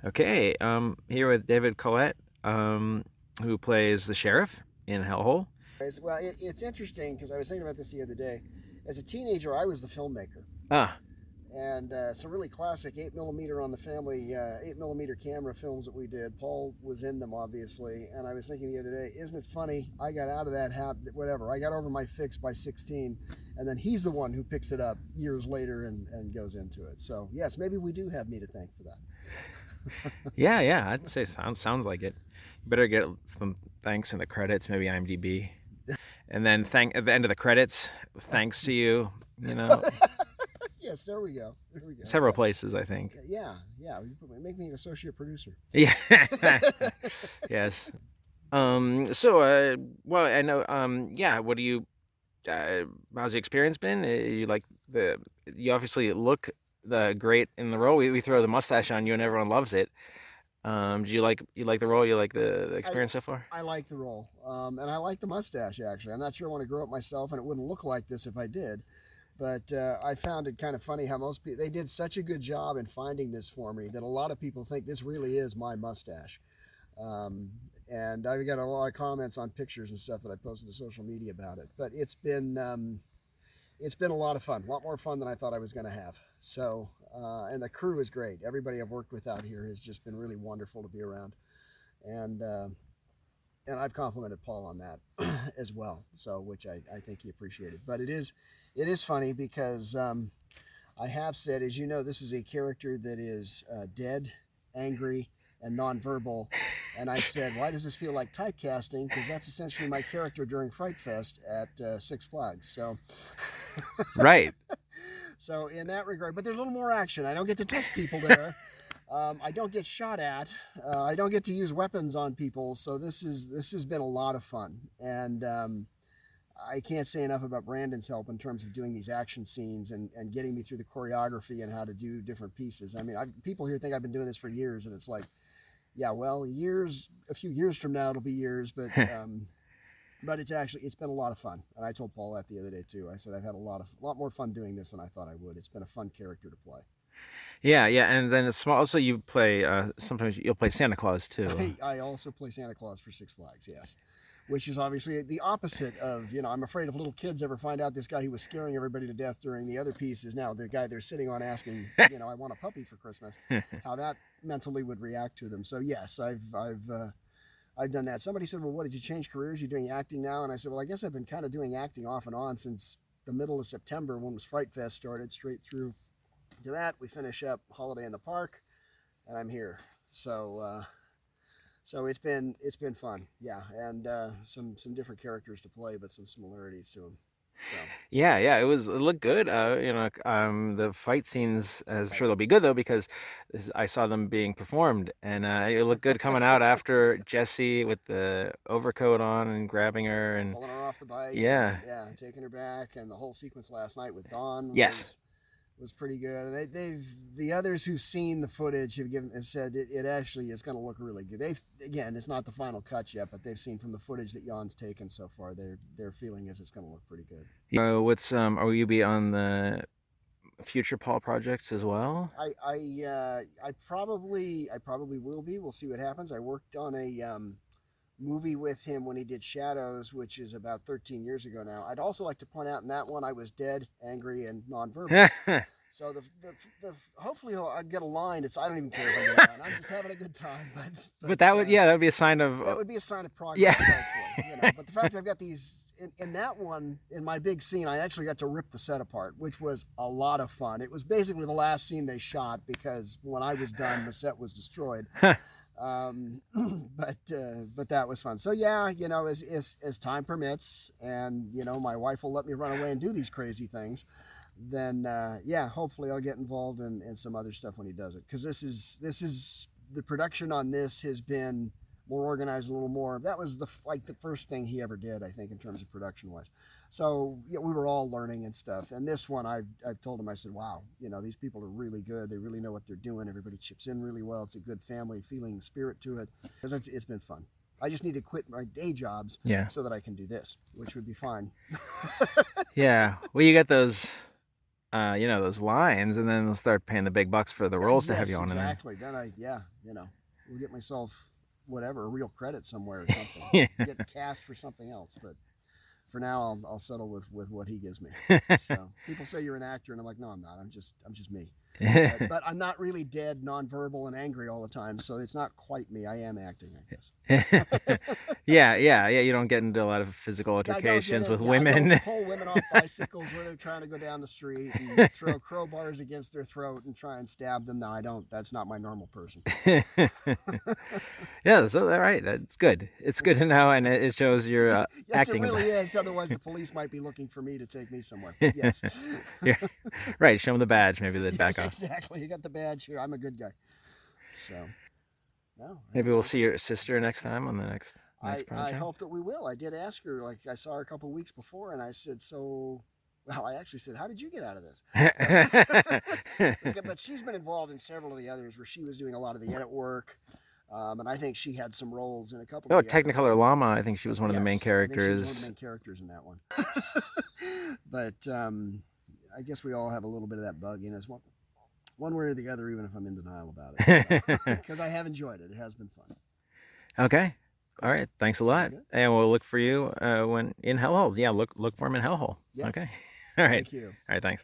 Okay, here with David Collett, who plays the sheriff in Hellhole. Well, it's interesting because I was thinking about this the other day. As a teenager, I was the filmmaker, Ah, and some really classic 8 millimeter on the family 8 millimeter camera films that we did. Paul was in them, obviously, and I was thinking the other day, isn't it funny? I got out of that whatever. I got over my fix by 16, and then he's the one who picks it up years later and goes into it. So yes, maybe we do have me to thank for that. yeah, I'd say sounds like it. You better get some thanks in the credits, maybe IMDb, and then thank at the end of the credits, thanks to you. You know, Yes, there we go. There we go. several Yes. places, I think. Yeah. Make me an associate producer. Yeah, yes. Well, I know. Yeah. What do you? How's the experience been? You like the? You obviously look the great in the role. We throw the mustache on you, and everyone loves it. Do you like the role? You like the I experience so far? I like the role, and I like the mustache. Actually, I'm not sure I want to grow it myself, and it wouldn't look like this if I did. But I found it kind of funny how most people they did such a good job in finding this for me that a lot of people think this really is my mustache. Um, and I've got a lot of comments on pictures and stuff that I posted to social media about it. But it's been a lot of fun, a lot more fun than I thought I was going to have. So, and the crew is great. Everybody I've worked with out here has just been really wonderful to be around, and uh, and I've complimented Paul on that as well. So, which I think he appreciated. But it is funny because I have said, as you know, this is a character that is dead, angry, and nonverbal. And I said, why does this feel like typecasting? Because that's essentially my character during Fright Fest at Six Flags. So, Right. so in that regard, but there's a little more action. I don't get to touch people there. I don't get shot at. I don't get to use weapons on people. So this has been a lot of fun, and I can't say enough about Brandon's help in terms of doing these action scenes and getting me through the choreography and how to do different pieces. I mean, people here think I've been doing this for years, and it's like, yeah, well, a few years from now, it'll be years, but it's been a lot of fun. And I told Paul that the other day too. I said I've had a lot more fun doing this than I thought I would. It's been a fun character to play. Yeah, and then it's small. Also, you play. Sometimes you'll play Santa Claus too. I also play Santa Claus for Six Flags, yes. Which is obviously the opposite of, I'm afraid if little kids ever find out this guy who was scaring everybody to death during the other piece is now the guy they're sitting on asking, I want a puppy for Christmas, how that mentally would react to them. So yes, I've done that. Somebody said, well, what, did you change careers? You're doing acting now? And I said, well, I guess I've been kind of doing acting off and on since the middle of September when was Fright Fest started, straight through to that. We finish up Holiday in the Park, and I'm here. So it's been fun, yeah, and some different characters to play, but some similarities to them. So Yeah. It looked good. The fight scenes, as sure they'll be good though because I saw them being performed, and it looked good coming out after Jesse with the overcoat on and grabbing her, and pulling her off the bike and yeah, yeah, taking her back, and the whole sequence last night with Dawn yes, was pretty good. And they've the others who've seen the footage have said it actually is going to look really good. They've again, it's not the final cut yet, but they've seen from the footage that Jan's taken so far, their feeling is it's going to look pretty good. what's Are you be on the future Paul projects as well? I probably will be. We'll see what happens. I worked on a movie with him when he did Shadows, which is about 13 years ago now. I'd also like to point out in that one I was dead, angry, and nonverbal. So hopefully I'd get a line. I don't even care if I get a line. I'm just having a good time. But that would, yeah, that would be a sign of That would be a sign of progress, yeah. hopefully. But the fact that I've got these in that one in my big scene, I actually got to rip the set apart, which was a lot of fun. It was basically the last scene they shot because when I was done, the set was destroyed. Um, but that was fun. So yeah, as time permits, and my wife will let me run away and do these crazy things, then yeah, hopefully I'll get involved in some other stuff when he does it. Because this is the production on this has been more organized, a little more. That was the first thing he ever did, I think, in terms of production wise. So yeah, we were all learning and stuff. And this one, I've told him, I said, wow, these people are really good. They really know what they're doing. Everybody chips in really well. It's a good family feeling spirit to it. Because it's been fun. I just need to quit my day jobs Yeah. so that I can do this, which would be fine. Yeah. Well, you get those those lines, and then they'll start paying the big bucks for the roles to have you Yes, on, and exactly. Then we'll get myself whatever a real credit somewhere or something. then Get cast for something else, but for now I'll settle with what he gives me. So people say you're an actor, and I'm like, no, I'm not. I'm just me. But I'm not really dead, nonverbal, and angry all the time. So it's not quite me. I am acting, I guess. yeah. You don't get into a lot of physical I don't get altercations it. with Yeah, I don't women. pull women off bicycles where they're trying to go down the street and throw crowbars against their throat and try and stab them. No, I don't. That's not my normal person. Yeah, so all right, that's good. It's good to know, and it shows your Yes, it acting. really is. Otherwise, the police might be looking for me to take me somewhere. But yes. Yeah, right. Show them the badge. Maybe they'd Yeah, back off. exactly. You got the badge here. I'm a good guy. So, no, I Maybe think we'll see that's. your sister next time on the next I project. hope that we will. I did ask her, like, I saw her a couple of weeks before, and I said, so. Well, I actually said, how did you get out of this? But she's been involved in several of the others where she was doing a lot of the edit work. And I think she had some roles in a couple of Oh, the others. Technicolor Llama. I think she was one of the main Yes, I think she was one of the characters. main characters in that one. But I guess we all have a little bit of that bug in us, one way or the other, even if I'm in denial about it. Because I have enjoyed it. It has been fun. Okay. All Cool. right. Thanks a Very lot. good. And we'll look for you when in Hellhole. Yeah, look for him in Hellhole. Yep. Okay. All right. Thank you. All right. Thanks.